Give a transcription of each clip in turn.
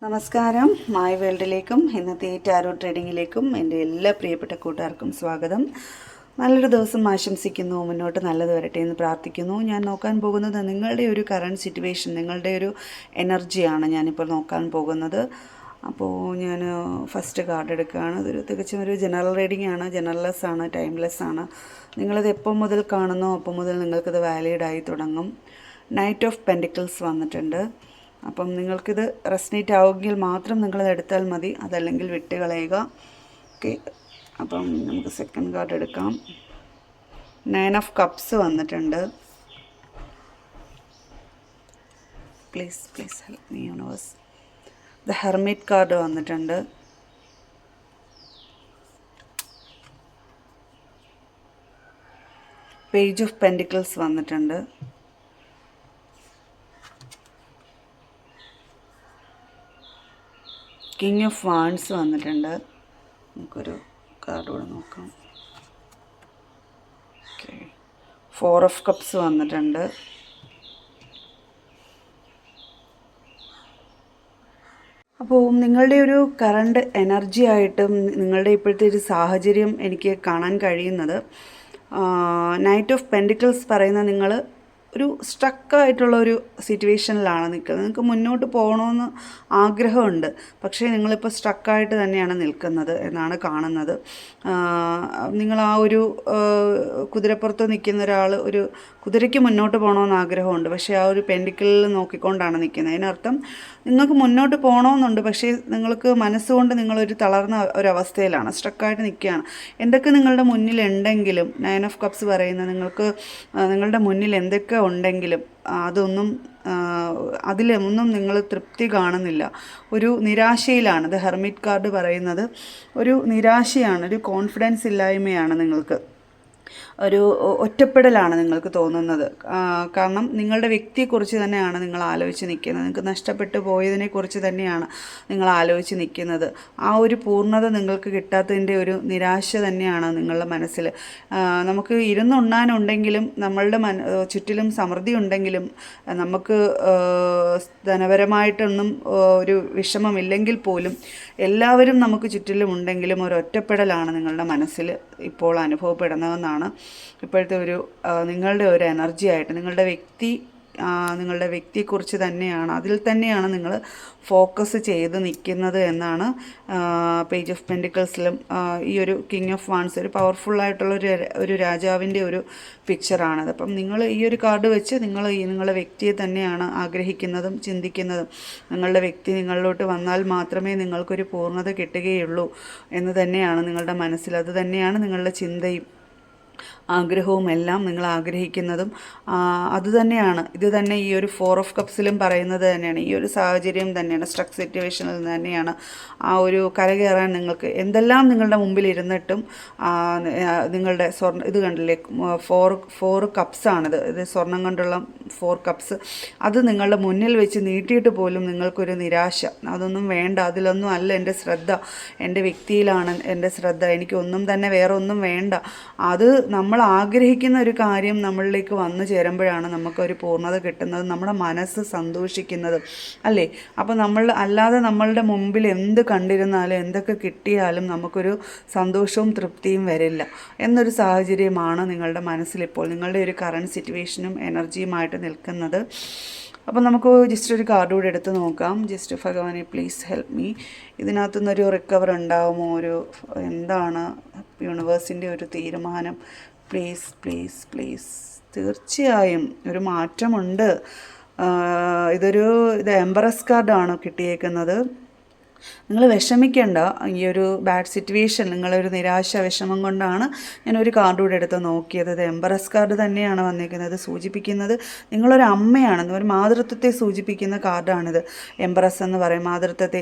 നമസ്കാരം. മായ വേൾഡിലേക്കും ഇന്നത്തെ ടാരോ ട്രേഡിങ്ങിലേക്കും എൻ്റെ എല്ലാ പ്രിയപ്പെട്ട കൂട്ടുകാർക്കും സ്വാഗതം. നല്ലൊരു ദിവസം ആശംസിക്കുന്നു. മുന്നോട്ട് നല്ലത് വരട്ടെ എന്ന് പ്രാർത്ഥിക്കുന്നു. ഞാൻ നോക്കാൻ പോകുന്നത് നിങ്ങളുടെ ഒരു കറണ്ട് സിറ്റുവേഷൻ, നിങ്ങളുടെ ഒരു എനർജിയാണ് ഞാനിപ്പോൾ നോക്കാൻ പോകുന്നത്. അപ്പോൾ ഞാൻ ഫസ്റ്റ് കാർഡ് എടുക്കുകയാണ്. ഇതൊരു തികച്ചും ഒരു ജനറൽ റീഡിംഗ് ആണ്. ജനറൽലെസ് ആണ്, ടൈംലെസ് ആണ്. നിങ്ങളിത് എപ്പോൾ മുതൽ കാണുന്നോ അപ്പോൾ മുതൽ നിങ്ങൾക്കിത് വാലിഡായി തുടങ്ങും. നൈറ്റ് ഓഫ് പെൻഡിക്കിൾസ് വന്നിട്ടുണ്ട്. അപ്പം നിങ്ങൾക്കിത് റെസനേറ്റ് ആവുമെങ്കിൽ മാത്രം നിങ്ങളത് എടുത്താൽ മതി, അതല്ലെങ്കിൽ വിട്ട് കളയുക. ഓക്കെ, അപ്പം നമുക്ക് സെക്കൻഡ് കാർഡ് എടുക്കാം. 9 ഓഫ് കപ്സ് വന്നിട്ടുണ്ട്. Please help me universe. The hermit card വന്നിട്ടുണ്ട്. പേജ് ഓഫ് പെൻഡിക്കിൾസ് വന്നിട്ടുണ്ട്. കിങ് ഓഫ് വാൻഡ്സ് വന്നിട്ടുണ്ട്. നമുക്കൊരു കാർഡ് കൂടെ നോക്കാം. ഓക്കെ, 4 ഓഫ് കപ്സ് വന്നിട്ടുണ്ട്. അപ്പോൾ നിങ്ങളുടെ ഒരു കറണ്ട് എനർജി ആയിട്ടും നിങ്ങളുടെ ഇപ്പോഴത്തെ ഒരു സാഹചര്യം എനിക്ക് കാണാൻ കഴിയുന്നത്, നൈറ്റ് ഓഫ് പെൻഡിക്കിൾസ് പറയുന്ന നിങ്ങൾ ഒരു സ്റ്റക്കായിട്ടുള്ളൊരു സിറ്റുവേഷനിലാണ് നിൽക്കുന്നത്. നിങ്ങൾക്ക് മുന്നോട്ട് പോകണമെന്ന് ആഗ്രഹമുണ്ട്, പക്ഷേ നിങ്ങളിപ്പോൾ സ്റ്റക്കായിട്ട് തന്നെയാണ് നിൽക്കുന്നത് എന്നാണ് കാണുന്നത്. നിങ്ങൾ ആ ഒരു കുതിരപ്പുറത്ത് നിൽക്കുന്ന ഒരാൾ, ഒരു കുതിരയ്ക്ക് മുന്നോട്ട് പോകണമെന്ന് ആഗ്രഹമുണ്ട്, പക്ഷേ ആ ഒരു പെൻഡിക്കിളിൽ നോക്കിക്കൊണ്ടാണ് നിൽക്കുന്നത്. അതിനർത്ഥം നിങ്ങൾക്ക് മുന്നോട്ട് പോകണമെന്നുണ്ട്, പക്ഷേ നിങ്ങൾക്ക് മനസ്സുകൊണ്ട് നിങ്ങളൊരു തളർന്ന ഒരവസ്ഥയിലാണ്, സ്റ്റക്കായിട്ട് നിൽക്കുകയാണ്. എന്തൊക്കെ നിങ്ങളുടെ മുന്നിലുണ്ടെങ്കിലും, 9 ഓഫ് കപ്സ് പറയുന്നത് നിങ്ങൾക്ക് നിങ്ങളുടെ മുന്നിൽ എന്തൊക്കെ ഉണ്ടെങ്കിലും അതിലൊന്നും നിങ്ങൾ തൃപ്തി കാണുന്നില്ല. ഒരു നിരാശയിലാണ്. ദ ഹെർമിറ്റ് കാർഡ് പറയുന്നത് ഒരു നിരാശയാണ്, ഒരു കോൺഫിഡൻസ് ഇല്ലായ്മയാണ്, നിങ്ങൾക്ക് ഒരു ഒറ്റപ്പെടലാണ് നിങ്ങൾക്ക് തോന്നുന്നത്. കാരണം നിങ്ങളുടെ വ്യക്തിയെക്കുറിച്ച് തന്നെയാണ് നിങ്ങൾ ആലോചിച്ച് നിൽക്കുന്നത്. നിങ്ങൾക്ക് നഷ്ടപ്പെട്ടു പോയതിനെക്കുറിച്ച് തന്നെയാണ് നിങ്ങൾ ആലോചിച്ച് നിൽക്കുന്നത്. ആ ഒരു പൂർണ്ണത നിങ്ങൾക്ക് കിട്ടാത്തതിൻ്റെ ഒരു നിരാശ തന്നെയാണ് നിങ്ങളുടെ മനസ്സിൽ. നമുക്ക് ഇരുന്നുണ്ണാനുണ്ടെങ്കിലും, നമ്മളുടെ ചുറ്റിലും സമൃദ്ധി ഉണ്ടെങ്കിലും, നമുക്ക് ധനപരമായിട്ടൊന്നും ഒരു വിഷമമില്ലെങ്കിൽ പോലും എല്ലാവരും നമുക്ക് ചുറ്റിലും ഉണ്ടെങ്കിലും ഒരു ഒറ്റപ്പെടലാണ് നിങ്ങളുടെ മനസ്സിൽ ഇപ്പോൾ അനുഭവപ്പെടുന്നതെന്നാണ് ഇപ്പോഴത്തെ ഒരു നിങ്ങളുടെ ഒരു എനർജി ആയിട്ട്. നിങ്ങളുടെ വ്യക്തിയെക്കുറിച്ച് തന്നെയാണ്, അതിൽ തന്നെയാണ് നിങ്ങൾ ഫോക്കസ് ചെയ്ത് നിൽക്കുന്നത് എന്നാണ് പേജ് ഓഫ് പെൻഡിക്കിൾസിലും ഈ ഒരു കിങ് ഓഫ് വാൻഡ്സ് ഒരു പവർഫുള്ളായിട്ടുള്ള ഒരു രാജാവിൻ്റെ ഒരു പിക്ചറാണത്. അപ്പം നിങ്ങൾ ഈ ഒരു കാർഡ് വെച്ച് നിങ്ങളുടെ വ്യക്തിയെ തന്നെയാണ് ആഗ്രഹിക്കുന്നതും ചിന്തിക്കുന്നതും. നിങ്ങളുടെ വ്യക്തി നിങ്ങളിലോട്ട് വന്നാൽ മാത്രമേ നിങ്ങൾക്കൊരു പൂർണ്ണത കിട്ടുകയുള്ളൂ എന്ന് തന്നെയാണ് നിങ്ങളുടെ മനസ്സിൽ. അത് തന്നെയാണ് നിങ്ങളുടെ ചിന്തയും ആഗ്രഹവും എല്ലാം നിങ്ങൾ ആഗ്രഹിക്കുന്നതും അതുതന്നെയാണ്. ഇത് തന്നെ ഈ ഒരു 4 ഓഫ് കപ്സിലും പറയുന്നത് തന്നെയാണ്. ഈ ഒരു സാഹചര്യം തന്നെയാണ്, സ്ട്രക്ക് സിറ്റുവേഷനിൽ തന്നെയാണ് ആ ഒരു കരകയറാൻ നിങ്ങൾക്ക് എന്തെല്ലാം നിങ്ങളുടെ മുമ്പിൽ ഇരുന്നിട്ടും നിങ്ങളുടെ ഇത് കണ്ടില്ലേ, 4 കപ്സാണിത്. ഇത് സ്വർണം കൊണ്ടുള്ള 4 കപ്സ്. അത് നിങ്ങളുടെ മുന്നിൽ വെച്ച് നീട്ടിയിട്ട് പോലും നിങ്ങൾക്കൊരു നിരാശ. അതൊന്നും വേണ്ട, അതിലൊന്നും അല്ല എൻ്റെ ശ്രദ്ധ, എൻ്റെ വ്യക്തിയിലാണ് എൻ്റെ ശ്രദ്ധ, എനിക്കൊന്നും തന്നെ വേറെ ഒന്നും വേണ്ട. അത് നമ്മൾ ആഗ്രഹിക്കുന്ന ഒരു കാര്യം നമ്മളിലേക്ക് വന്നു ചേരുമ്പോഴാണ് നമുക്കൊരു പൂർണ്ണത കിട്ടുന്നത്, നമ്മുടെ മനസ്സ് സന്തോഷിക്കുന്നത്, അല്ലേ? അപ്പോൾ അല്ലാതെ നമ്മളുടെ മുമ്പിൽ എന്ത് കണ്ടിരുന്നാലും എന്തൊക്കെ കിട്ടിയാലും നമുക്കൊരു സന്തോഷവും തൃപ്തിയും വരില്ല എന്നൊരു സാഹചര്യമാണ് നിങ്ങളുടെ മനസ്സിലിപ്പോൾ, നിങ്ങളുടെ ഒരു കറണ്ട് സിറ്റുവേഷനും എനർജിയുമായിട്ട് നിൽക്കുന്നത്. അപ്പോൾ നമുക്ക് ജസ്റ്റ് ഒരു കാർഡ് കൂടെ എടുത്ത് നോക്കാം. ജസ്റ്റ് ഭഗവാനെ പ്ലീസ് ഹെൽപ്പ് മീ. ഇതിനകത്തുനിന്നൊരു റിക്കവർ ഉണ്ടാകുമോ? എന്താണ് യൂണിവേഴ്സിൻ്റെ ഒരു തീരുമാനം? പ്ലീസ്. തീർച്ചയായും ഒരു മാറ്റമുണ്ട്. ഇത് എംബറസ് കാർഡാണ് കിട്ടിയേക്കുന്നത്. നിങ്ങൾ വിഷമിക്കേണ്ട. ഈ ഒരു ബാഡ് സിറ്റുവേഷൻ, നിങ്ങളൊരു നിരാശ വിഷമം കൊണ്ടാണ് ഞാനൊരു കാർഡ് കൂടെ എടുത്ത് നോക്കിയത്. ഇത് എംബറസ് കാർഡ് തന്നെയാണ് വന്നിരിക്കുന്നത്. സൂചിപ്പിക്കുന്നത് നിങ്ങളൊരു അമ്മയാണെന്ന്, ഒരു മാതൃത്വത്തെ സൂചിപ്പിക്കുന്ന കാർഡാണിത്. എംബറസ് എന്ന് പറയും മാതൃത്വത്തെ.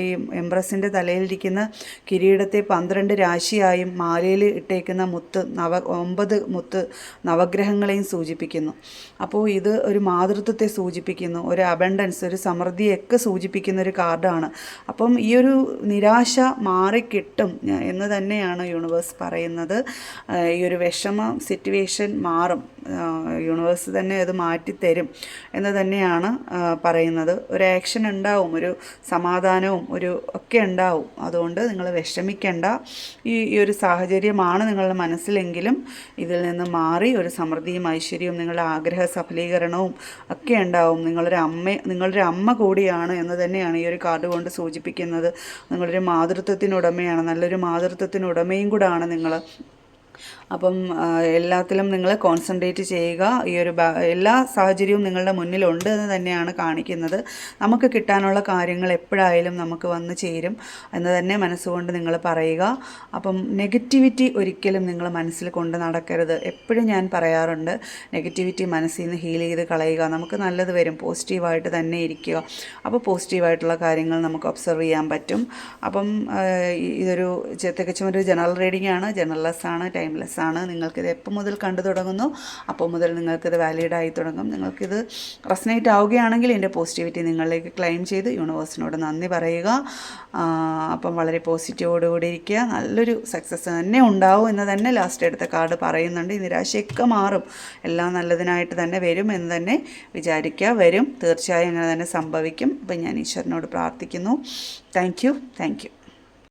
ഈ എംബറസിൻ്റെ തലയിലിരിക്കുന്ന കിരീടത്തെ 12 രാശിയായും മാലയിൽ ഇട്ടേക്കുന്ന 9 മുത്ത് നവഗ്രഹങ്ങളെയും സൂചിപ്പിക്കുന്നു. അപ്പോൾ ഇത് ഒരു മാതൃത്വത്തെ സൂചിപ്പിക്കുന്നു, ഒരു അബണ്ടൻസ്, ഒരു സമൃദ്ധിയൊക്കെ സൂചിപ്പിക്കുന്ന ഒരു കാർഡാണ്. അപ്പം ഈ ഒരു നിരാശ മാറിക്കിട്ടും എന്ന് തന്നെയാണ് യൂണിവേഴ്സ് പറയുന്നത്. ഈ ഒരു വിഷമ സിറ്റുവേഷൻ മാറും, യൂണിവേഴ്സ് തന്നെ അത് മാറ്റിത്തരും എന്ന് തന്നെയാണ് പറയുന്നത്. ഒരു ആക്ഷൻ ഉണ്ടാവും, ഒരു സമാധാനവും ഒക്കെ ഉണ്ടാവും. അതുകൊണ്ട് നിങ്ങൾ വിഷമിക്കേണ്ട. ഈ ഒരു സാഹചര്യമാണ് നിങ്ങളുടെ മനസ്സിലെങ്കിലും ഇതിൽ നിന്ന് മാറി ഒരു സമൃദ്ധിയും ഐശ്വര്യവും നിങ്ങളുടെ ആഗ്രഹ സഫലീകരണവും ഒക്കെ ഉണ്ടാവും. നിങ്ങളൊരു അമ്മ കൂടിയാണ് എന്ന് തന്നെയാണ് ഈ ഒരു കാർഡ് കൊണ്ട് സൂചിപ്പിക്കുന്നത്. നിങ്ങളൊരു മാതൃത്വത്തിനുടമയാണ്, നല്ലൊരു മാതൃത്വത്തിനുടമയും കൂടാണ് നിങ്ങൾ. അപ്പം എല്ലാത്തിലും നിങ്ങൾ കോൺസെൻട്രേറ്റ് ചെയ്യുക. ഈ ഒരു എല്ലാ സാഹചര്യവും നിങ്ങളുടെ മുന്നിലുണ്ട് എന്ന് തന്നെയാണ് കാണിക്കുന്നത്. നമുക്ക് കിട്ടാനുള്ള കാര്യങ്ങൾ എപ്പോഴായാലും നമുക്ക് വന്നു ചേരും എന്ന് തന്നെ മനസ്സുകൊണ്ട് നിങ്ങൾ പറയുക. അപ്പം നെഗറ്റിവിറ്റി ഒരിക്കലും നിങ്ങൾ മനസ്സിൽ കൊണ്ട് നടക്കരുത്. എപ്പോഴും ഞാൻ പറയാറുണ്ട്, നെഗറ്റിവിറ്റി മനസ്സിൽ നിന്ന് ഹീൽ ചെയ്ത് കളയുക. നമുക്ക് നല്ലത് വരും, പോസിറ്റീവായിട്ട് തന്നെ ഇരിക്കുക. അപ്പോൾ പോസിറ്റീവായിട്ടുള്ള കാര്യങ്ങൾ നമുക്ക് ഒബ്സർവ് ചെയ്യാൻ പറ്റും. അപ്പം ഇതൊരു തികച്ചും ഒരു ജനറൽ റീഡിംഗ് ആണ്, ജനറൽലെസ് ആണ്, ടൈംലെസ് ആണ്. നിങ്ങൾക്കിത് എപ്പോൾ മുതൽ കണ്ടു തുടങ്ങുന്നു അപ്പോൾ മുതൽ നിങ്ങൾക്കിത് വാലിഡ് ആയി തുടങ്ങും. നിങ്ങൾക്കിത് റെസനേറ്റ് ആവുകയാണെങ്കിൽ ഇതിൻ്റെ പോസിറ്റിവിറ്റി നിങ്ങളിലേക്ക് ക്ലെയിം ചെയ്ത് യൂണിവേഴ്സിനോട് നന്ദി പറയുക. അപ്പം വളരെ പോസിറ്റീവോടുകൂടി ഇരിക്കുക. നല്ലൊരു സക്സസ് തന്നെ ഉണ്ടാവും എന്ന് തന്നെ ലാസ്റ്റ് എടുത്ത കാർഡ് പറയുന്നുണ്ട്. ഈ നിരാശയൊക്കെ മാറും, എല്ലാം നല്ലതിനായിട്ട് തന്നെ വരും എന്ന് തന്നെ വിചാരിക്കുക. വരും, തീർച്ചയായും അങ്ങനെ തന്നെ സംഭവിക്കും. അപ്പം ഞാൻ ഈശ്വരനോട് പ്രാർത്ഥിക്കുന്നു. Thank you.